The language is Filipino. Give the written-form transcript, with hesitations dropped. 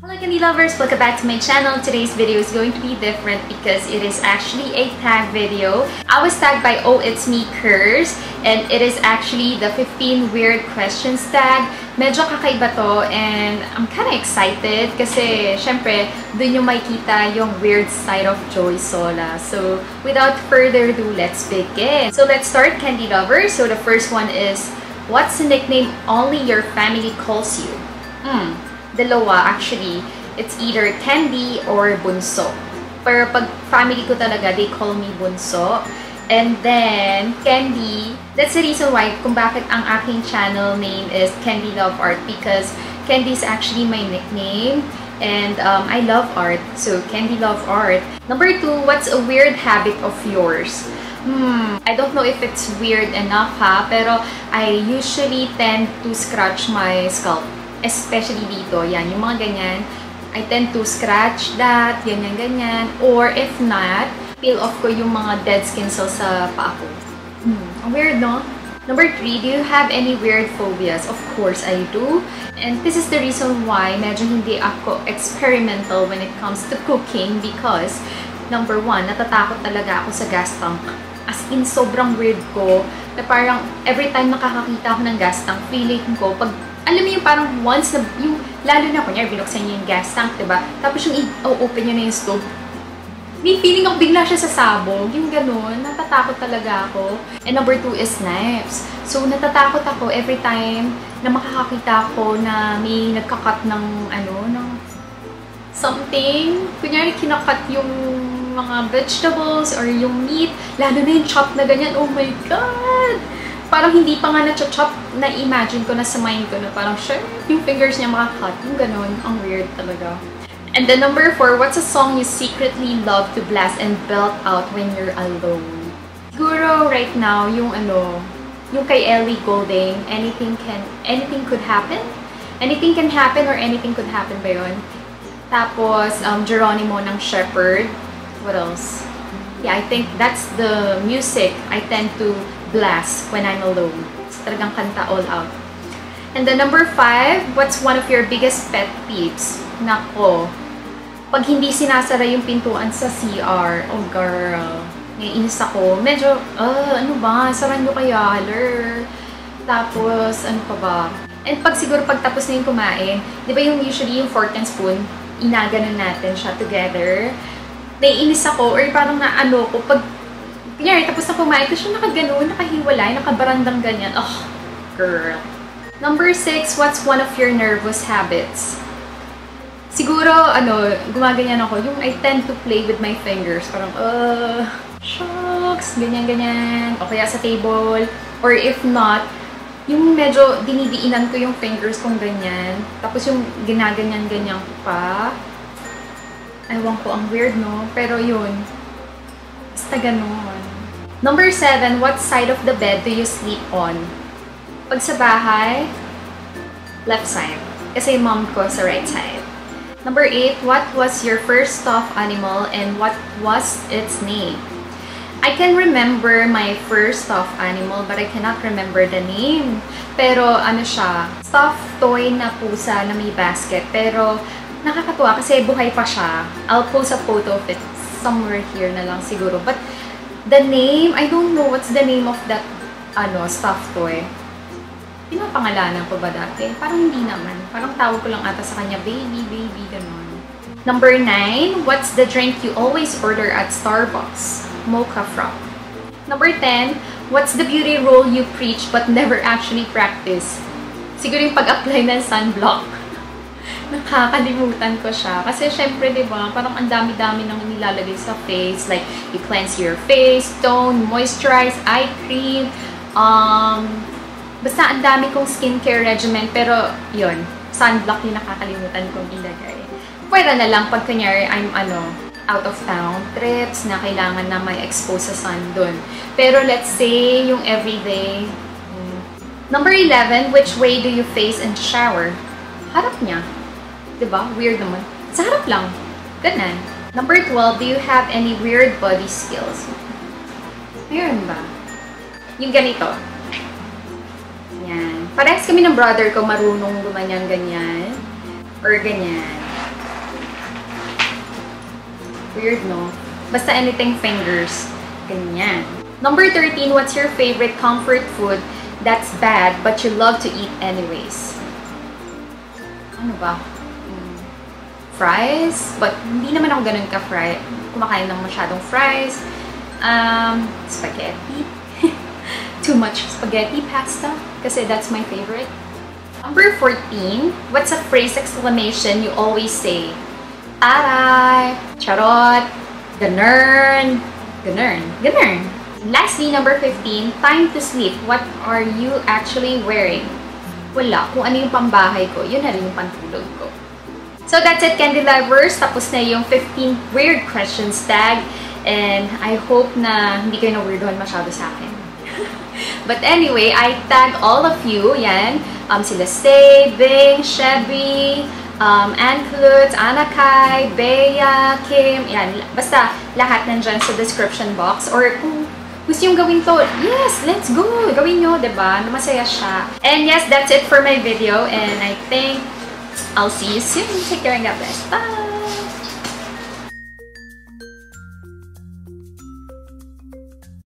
Hello candy lovers! Welcome back to my channel. Today's video is going to be different because it is actually a tag video. I was tagged by Oh It's Me Curse and it is actually the 15 weird questions tag. Medyo kakaiba to and I'm kind of excited kasi syempre dun yung makikita yung weird side of Joy Sola. So without further ado, let's begin. So let's start, candy lovers. So the first one is, what's the nickname only your family calls you? Dalawa actually. It's either Candy or Bunso. Pero pag family ko talaga, they call me Bunso. And then, Candy, that's the reason why kung bakit ang aking channel name is Candy Love Art, because Candy is actually my nickname. And I love art. So, Candy Love Art. Number 2, what's a weird habit of yours? I don't know if it's weird enough ha, pero I usually tend to scratch my scalp. Especially dito, yan, yung mga ganyan. I tend to scratch that, ganyan-ganyan. Or if not, peel off ko yung mga dead skin cells sa paa ko. Weird, no? Number 3, do you have any weird phobias? Of course, I do. And this is the reason why medyo hindi ako experimental when it comes to cooking because number 1, natatakot talaga ako sa gas tank. As in, sobrang weird ko na parang every time nakakakita ako ng gas tank, feeling ko, pag alam mo yung parang once na, yung, lalo na kunyari, binuksan niyo yung gas tank, diba? Tapos yung i-open niyo na yung stove, may feeling ako bigla siya sa sabog, yung ganun, natatakot talaga ako. And number 2 is knives. So, natatakot ako every time na makakakita ko na may nagkakat ng, ng something. Kunyari, kinakat yung mga vegetables or yung meat, lalo na yung chop na ganyan, oh my God! Parang hindi pa nga na-chop, na-imagine ko na sa mind ko na parang, sure, yung fingers niya makakat, yung ganun, ang weird talaga. And then number 4, what's a song you secretly love to blast and belt out when you're alone? Siguro right now, yung yung kay Ellie Goulding, anything could happen? Anything can happen or anything could happen ba yun? Tapos, Geronimo ng Shepherd. What else? Yeah, I think that's the music I tend to blast when I'm alone. It's talagang kanta all out. And then number 5, what's one of your biggest pet peeves? Nako, pag hindi sinasara yung pintuan sa CR, oh girl, naiinis ako. Medyo, ano ba, saran nyo kaya, haler. Tapos, ano pa ba? And pag siguro pagtapos na yung kumain, di ba yung usually yung fork and spoon, inaganon natin siya together. Naiinis ako, or parang naano ko, pag kunyari, tapos na kumain, tapos siya nakaganoon, nakahiwalay, nakabarandang ganyan. Oh, girl. Number 6, what's one of your nervous habits? Siguro, gumaganyan ako, yung I tend to play with my fingers. Parang, shucks, ganyan-ganyan. O kaya sa table. Or if not, yung medyo dinidiinan ko yung fingers kong ganyan. Tapos yung ginaganyan-ganyan ko pa. Ewan ko, ang weird, no? Pero yun, basta ganun. Number 7, what side of the bed do you sleep on? Pag sa bahay, left side. Kasi mom ko sa right side. Number 8, what was your first stuffed animal and what was its name? I can remember my first stuffed animal but I cannot remember the name. Pero siya, stuffed toy na pusa na may basket. Pero nakakatuwa kasi buhay pa siya. I'll post a photo of it somewhere here na lang siguro. But the name, I don't know what's the name of that stuffed toy. Pinapangalanan ko ba dati? Parang hindi naman. Parang tawag ko lang ata sa kanya, baby, ganun. Number 9, what's the drink you always order at Starbucks? Mocha Frap. Number 10, what's the beauty rule you preach but never actually practice? Siguro yung pag-apply ng sunblock. Nakakalimutan ko siya. Kasi syempre, di ba, parang ang dami-dami nang nilalagay sa face. Like, you cleanse your face, tone, moisturize, eye cream. Basta ang dami kong skincare regimen. Pero, yun, sunblock yung nakakalimutan kong ilagay. Pwede na lang pag kunyari, I'm out of town trips na kailangan na may expose sa sun dun. Pero let's say, yung everyday. Number 11, which way do you face and shower? Harap niya. Diba? Weird naman. Sa harap lang. Ganun. Number 12, do you have any weird body skills? Meron ba? Yung ganito. Yan. Parehas kami ng brother ko marunong gumanyan-ganyan. Or ganyan. Weird, no? Basta anything fingers. Ganyan. Number 13, what's your favorite comfort food that's bad but you love to eat anyways? Ano ba? Fries? But hindi naman ako ganun ka-fry. Kumakain ng masyadong fries. Spaghetti. Too much spaghetti pasta. Kasi that's my favorite. Number 14, what's a phrase exclamation you always say? Taray! Charot! Ganern! Ganern! Ganern! Lastly, number 15, time to sleep. What are you actually wearing? Wala. Kung ano yung pambahay ko, yun na rin yung pantulog ko. So that's it, Candy Lovers. Tapos na yung 15 weird questions tag. And I hope na hindi kayo na-weirdohan masyado sa akin. But anyway, I tag all of you. Yan. Sila Say, Bing, Chevy, Ann Klutz, Anna Kai, Bea, Kim. Yan. Basta lahat nandyan sa description box. Or kung gusto yung gawin to, yes, let's go! Gawin nyo, diba? Masaya siya. And yes, that's it for my video. And I think I'll see you soon. Take care and God bless. Bye!